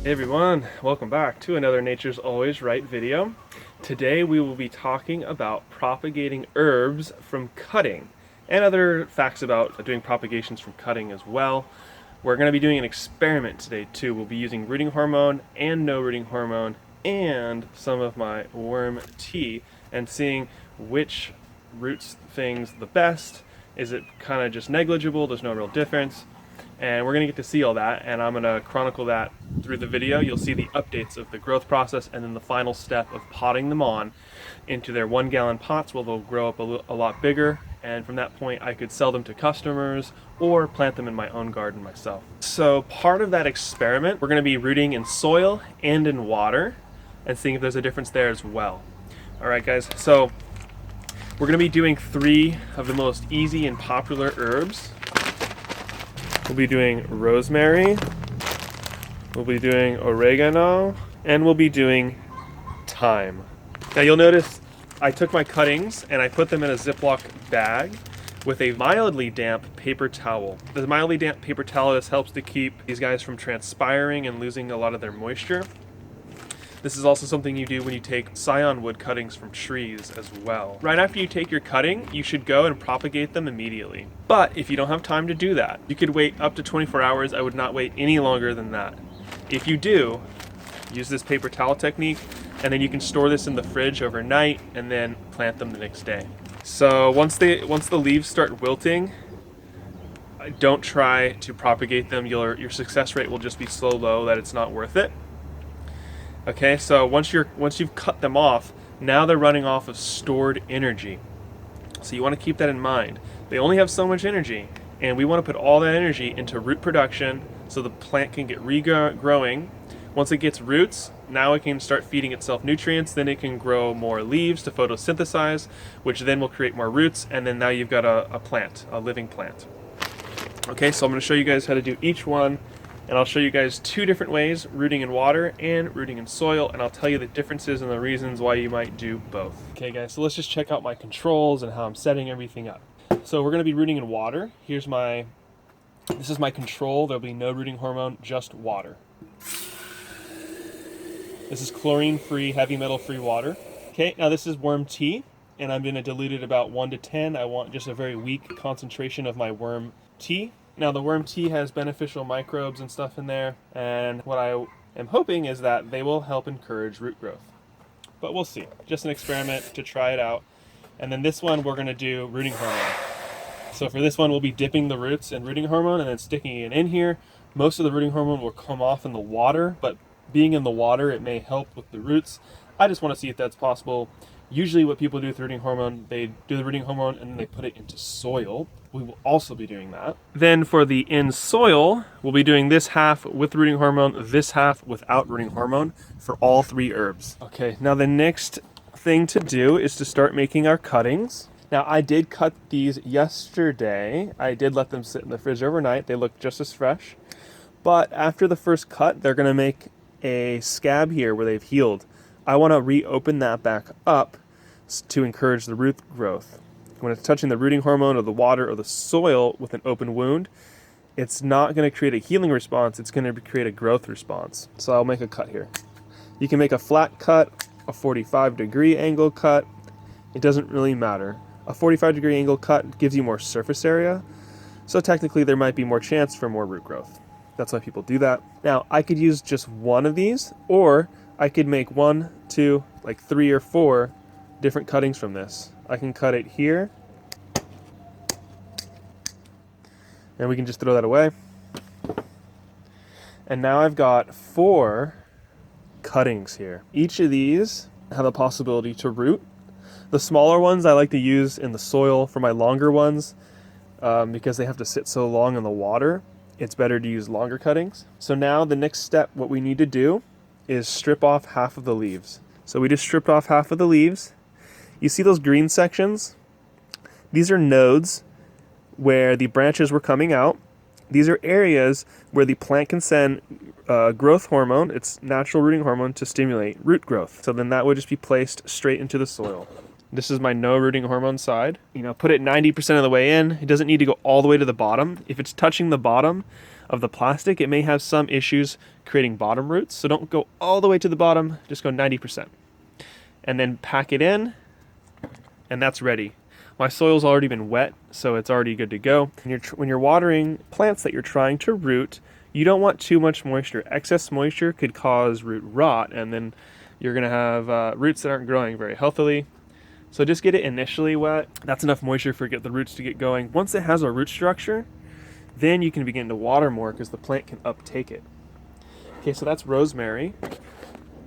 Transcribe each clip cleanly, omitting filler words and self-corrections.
Hey everyone, welcome back to another Nature's Always Right video. Today we will be talking about propagating herbs from cutting and other facts about doing propagations from cutting as well. We're going to be doing an experiment today too. We'll be using rooting hormone and no rooting hormone and some of my worm tea and seeing which roots things the best. Is it kind of just negligible? There's no real difference. And we're going to get to see all that, and I'm going to chronicle that through the video. You'll see the updates of the growth process and then the final step of potting them on into their 1-gallon pots where they'll grow up a lot bigger, and from that point I could sell them to customers or plant them in my own garden myself. So part of that experiment, we're going to be rooting in soil and in water and seeing if there's a difference there as well. Alright guys, so we're going to be doing 3 of the most easy and popular herbs. We'll be doing rosemary, we'll be doing oregano, and we'll be doing thyme. Now you'll notice I took my cuttings and I put them in a Ziploc bag with a mildly damp paper towel. The mildly damp paper towel just helps to keep these guys from transpiring and losing a lot of their moisture. This is also something you do when you take scion wood cuttings from trees as well. Right after you take your cutting, you should go and propagate them immediately. But if you don't have time to do that, you could wait up to 24 hours. I would not wait any longer than that. If you do, use this paper towel technique, and then you can store this in the fridge overnight and then plant them the next day. So once the leaves start wilting, don't try to propagate them. Your success rate will just be so low that it's not worth it. Okay, so once you've cut them off, now they're running off of stored energy. So you want to keep that in mind. They only have so much energy, and we want to put all that energy into root production so the plant can get regrowing. Once it gets roots, now it can start feeding itself nutrients, then it can grow more leaves to photosynthesize, which then will create more roots, and then now you've got a plant, a living plant. Okay, so I'm going to show you guys how to do each one. And I'll show you guys 2 different ways, rooting in water and rooting in soil, and I'll tell you the differences and the reasons why you might do both. Okay guys, so let's just check out my controls and how I'm setting everything up. So we're going to be rooting in water. This is my control. There'll be no rooting hormone, just water. This is chlorine-free, heavy metal-free water. Okay, now this is worm tea, and I'm going to dilute it about 1 to 10. I want just a very weak concentration of my worm tea. Now the worm tea has beneficial microbes and stuff in there, and what I am hoping is that they will help encourage root growth. But we'll see. Just an experiment to try it out. And then this one we're going to do rooting hormone. So for this one we'll be dipping the roots in rooting hormone and then sticking it in here. Most of the rooting hormone will come off in the water, but being in the water it may help with the roots. I just want to see if that's possible. Usually what people do with rooting hormone, they do the rooting hormone and then they put it into soil. We will also be doing that. Then for the in soil, we'll be doing this half with rooting hormone, this half without rooting hormone for all 3 herbs. Okay, now the next thing to do is to start making our cuttings. Now I did cut these yesterday. I did let them sit in the fridge overnight. They look just as fresh. But after the first cut, they're going to make a scab here where they've healed. I want to reopen that back up to encourage the root growth. When it's touching the rooting hormone or the water or the soil with an open wound, it's not going to create a healing response, it's going to create a growth response. So I'll make a cut here. You can make a flat cut, a 45-degree angle cut, it doesn't really matter. A 45-degree angle cut gives you more surface area, so technically there might be more chance for more root growth. That's why people do that. Now, I could use just one of these, or I could make 1, 2, like 3 or 4 different cuttings from this. I can cut it here, and we can just throw that away. And now I've got 4 cuttings here. Each of these have a possibility to root. The smaller ones I like to use in the soil. For my longer ones, because they have to sit so long in the water, it's better to use longer cuttings. So now the next step, what we need to do is strip off half of the leaves. So we just stripped off half of the leaves. You see those green sections? These are nodes where the branches were coming out. These are areas where the plant can send growth hormone, its natural rooting hormone, to stimulate root growth. So then that would just be placed straight into the soil. This is my no rooting hormone side. You know, put it 90% of the way in. It doesn't need to go all the way to the bottom. If it's touching the bottom of the plastic, it may have some issues creating bottom roots. So don't go all the way to the bottom, just go 90%. And then pack it in, and that's ready. My soil's already been wet, so it's already good to go. When you're watering plants that you're trying to root, you don't want too much moisture. Excess moisture could cause root rot, and then you're gonna have roots that aren't growing very healthily. So just get it initially wet. That's enough moisture for the roots to get going. Once it has a root structure, then you can begin to water more because the plant can uptake it. Okay, so that's rosemary.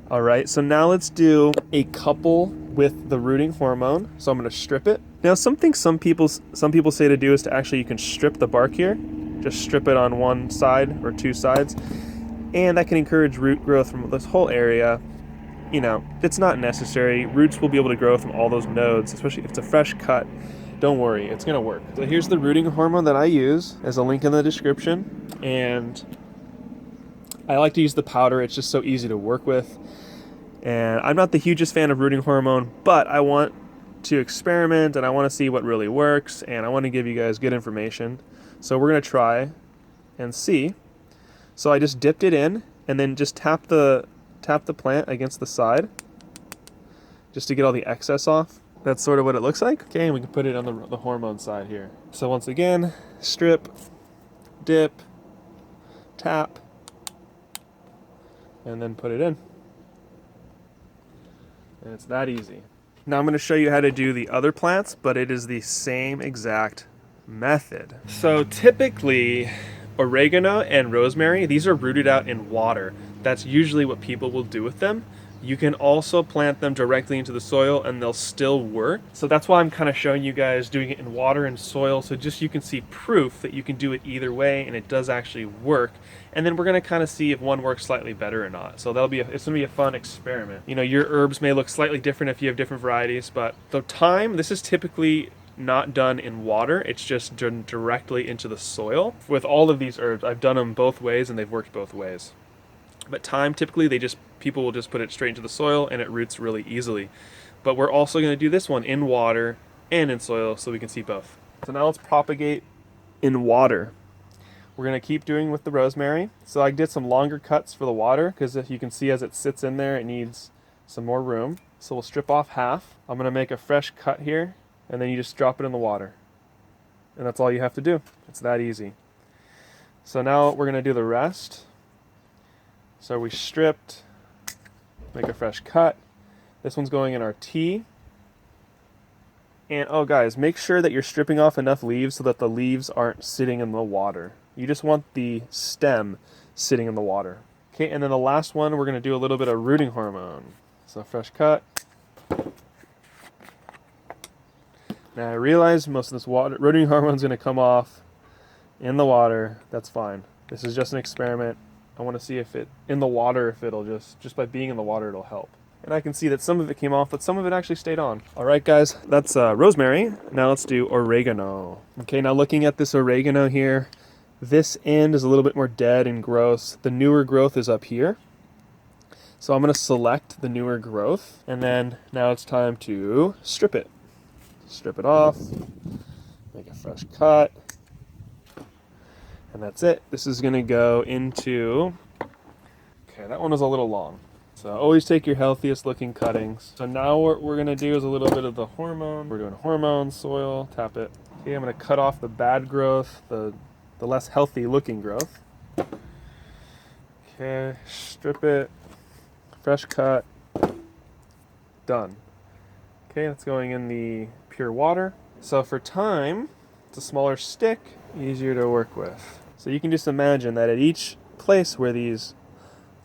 All right, so now let's do a couple with the rooting hormone. So I'm gonna strip it. Now some people say to do is to actually, you can strip the bark here. Just strip it on one side or two sides. And that can encourage root growth from this whole area. You know, it's not necessary. Roots will be able to grow from all those nodes, especially if it's a fresh cut. Don't worry, it's gonna work. So here's the rooting hormone that I use. There's a link in the description. And I like to use the powder. It's just so easy to work with. And I'm not the hugest fan of rooting hormone, but I want to experiment and I want to see what really works, and I want to give you guys good information. So we're going to try and see. So I just dipped it in and then just tap the plant against the side just to get all the excess off. That's sort of what it looks like. Okay, and we can put it on the hormone side here. So once again, strip, dip, tap, and then put it in. And it's that easy. Now I'm going to show you how to do the other plants, but it is the same exact method. So typically, oregano and rosemary, these are rooted out in water. That's usually what people will do with them. You can also plant them directly into the soil and they'll still work. So that's why I'm kind of showing you guys doing it in water and soil, so just you can see proof that you can do it either way and it does actually work. And then we're going to kind of see if one works slightly better or not. So it's going to be a fun experiment. You know, your herbs may look slightly different if you have different varieties, but the thyme, this is typically not done in water. It's just done directly into the soil. With all of these herbs, I've done them both ways and they've worked both ways. But thyme, typically people will just put it straight into the soil and it roots really easily. But we're also going to do this one in water and in soil so we can see both. So now let's propagate in water. We're going to keep doing with the rosemary. So I did some longer cuts for the water because if you can see as it sits in there, it needs some more room. So we'll strip off half. I'm going to make a fresh cut here and then you just drop it in the water. And that's all you have to do. It's that easy. So now we're going to do the rest. So we stripped, make a fresh cut. This one's going in our tea. And oh guys, make sure that you're stripping off enough leaves so that the leaves aren't sitting in the water. You just want the stem sitting in the water. Okay, and then the last one, we're gonna do a little bit of rooting hormone. So fresh cut. Now I realize most of this rooting hormone is gonna come off in the water. That's fine. This is just an experiment. I want to see if in the water, if it'll just by being in the water, it'll help. And I can see that some of it came off, but some of it actually stayed on. All right, guys, that's rosemary. Now let's do oregano. Okay, now looking at this oregano here, this end is a little bit more dead and gross. The newer growth is up here. So I'm going to select the newer growth, and then now it's time to strip it. Strip it off, make a fresh cut. And that's it. This is going to go into, okay, that one was a little long. So always take your healthiest looking cuttings. So now what we're going to do is a little bit of the hormone. We're doing hormone, soil, tap it. Okay, I'm going to cut off the bad growth, the less healthy looking growth. Okay, strip it, fresh cut, done. Okay, that's going in the pure water. So for thyme, it's a smaller stick, easier to work with. So you can just imagine that at each place where these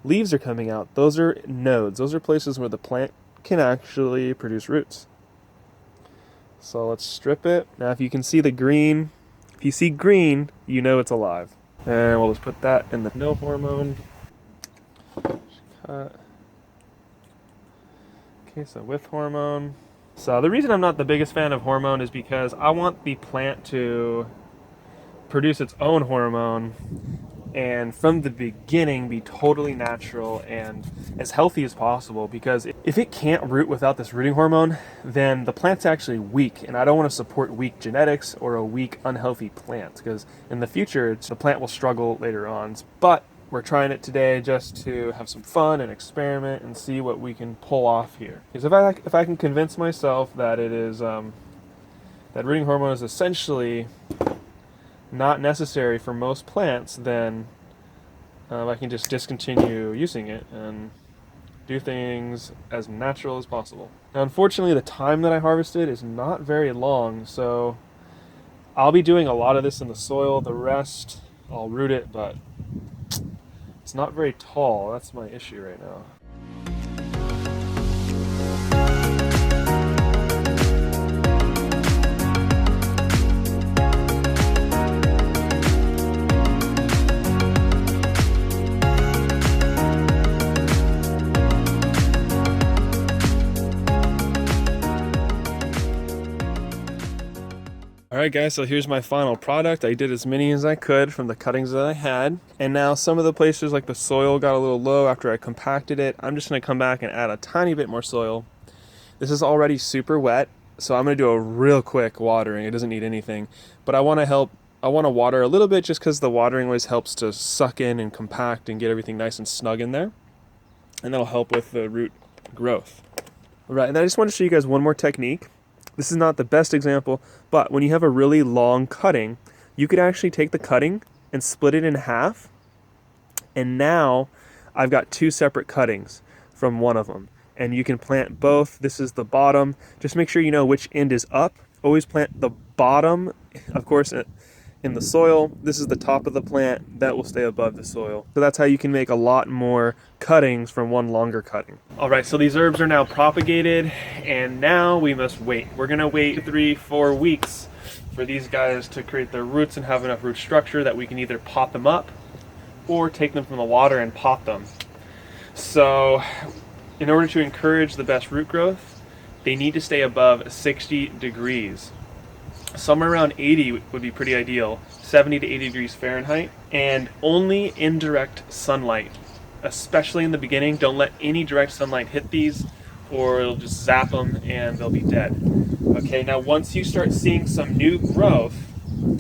leaves are coming out, those are nodes. Those are places where the plant can actually produce roots. So let's strip it. Now if you can see the green, if you see green, you know it's alive. And we'll just put that in the no hormone. Cut. Okay, so with hormone. So the reason I'm not the biggest fan of hormone is because I want the plant to produce its own hormone and from the beginning be totally natural and as healthy as possible, because if it can't root without this rooting hormone, then the plant's actually weak, and I don't want to support weak genetics or a weak, unhealthy plant, because in the future the plant will struggle later on. But we're trying it today just to have some fun and experiment and see what we can pull off here. Because if I can convince myself that it is that rooting hormone is essentially not necessary for most plants, then I can just discontinue using it and do things as natural as possible. Now, unfortunately, the time that I harvested is not very long, so I'll be doing a lot of this in the soil. The rest, I'll root it, but it's not very tall. That's my issue right now. Alright guys, so here's my final product. I did as many as I could from the cuttings that I had. And now some of the places, like the soil, got a little low after I compacted it. I'm just going to come back and add a tiny bit more soil. This is already super wet, so I'm going to do a real quick watering. It doesn't need anything. But I want to water a little bit, just because the watering always helps to suck in and compact and get everything nice and snug in there. And that'll help with the root growth. Alright, and I just want to show you guys one more technique. This is not the best example, but when you have a really long cutting, you could actually take the cutting and split it in half. And now I've got two separate cuttings from one of them. And you can plant both. This is the bottom. Just make sure you know which end is up. Always plant the bottom, of course, in the soil. This is the top of the plant. That will stay above the soil. So that's how you can make a lot more cuttings from one longer cutting. All right, so these herbs are now propagated, and now we must wait. We're gonna wait 3-4 weeks for these guys to create their roots and have enough root structure that we can either pot them up or take them from the water and pot them. So in order to encourage the best root growth, they need to stay above 60 degrees. Somewhere around 80 would be pretty ideal, 70 to 80 degrees Fahrenheit, and only indirect sunlight, especially in the beginning. Don't let any direct sunlight hit these, or it'll just zap them and they'll be dead. Okay, now once you start seeing some new growth,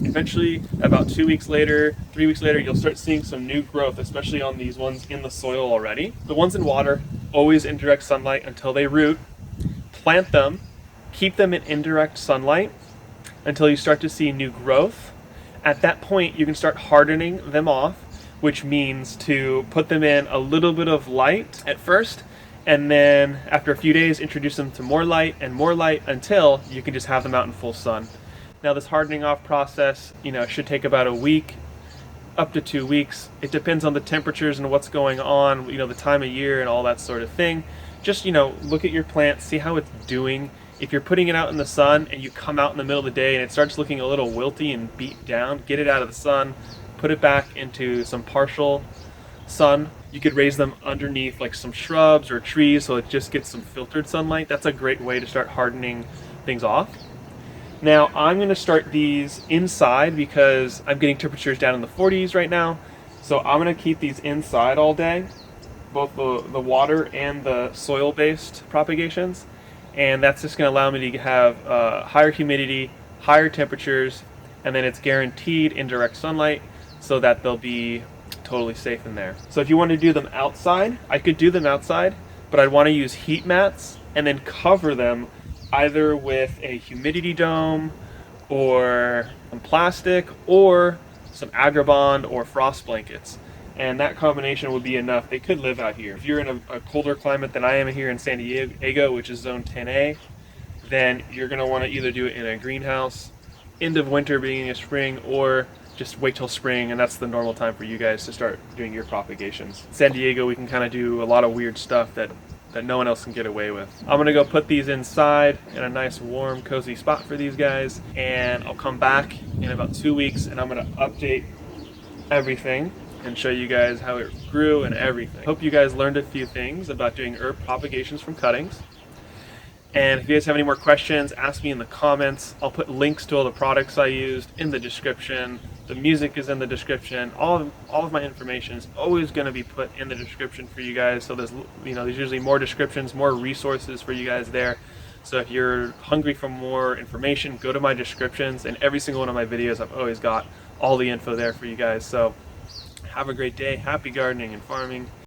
eventually about 2 weeks later, 3 weeks later, you'll start seeing some new growth, especially on these ones in the soil already. The ones in water, always indirect sunlight until they root. Plant them, keep them in indirect sunlight until you start to see new growth. At that point, you can start hardening them off, which means to put them in a little bit of light at first, and then after a few days, introduce them to more light until you can just have them out in full sun. Now this hardening off process, should take about a week, up to 2 weeks. It depends on the temperatures and what's going on, the time of year and all that sort of thing. Just, look at your plant, see how it's doing. If you're putting it out in the sun and you come out in the middle of the day and it starts looking a little wilty and beat down, get it out of the sun, put it back into some partial sun. You could raise them underneath like some shrubs or trees so it just gets some filtered sunlight. That's a great way to start hardening things off. Now I'm going to start these inside because I'm getting temperatures down in the 40s right now. So I'm going to keep these inside all day, both the water and the soil-based propagations. And that's just going to allow me to have higher humidity, higher temperatures, and then it's guaranteed indirect sunlight so that they'll be totally safe in there. So if you want to do them outside, I could do them outside, but I'd want to use heat mats and then cover them either with a humidity dome or some plastic or some Agribond or frost blankets. And that combination would be enough. They could live out here. If you're in a colder climate than I am here in San Diego, which is zone 10A, then you're going to want to either do it in a greenhouse, end of winter, beginning of spring, or just wait till spring, and that's the normal time for you guys to start doing your propagations. In San Diego, we can kind of do a lot of weird stuff that no one else can get away with. I'm going to go put these inside in a nice, warm, cozy spot for these guys, and I'll come back in about 2 weeks, and I'm going to update everything and show you guys how it grew and everything. Hope you guys learned a few things about doing herb propagations from cuttings. And if you guys have any more questions, ask me in the comments. I'll put links to all the products I used in the description. The music is in the description. All of my information is always going to be put in the description for you guys. So there's there's usually more descriptions, more resources for you guys there. So if you're hungry for more information, go to my descriptions, and every single one of my videos I've always got all the info there for you guys. So have a great day, happy gardening and farming.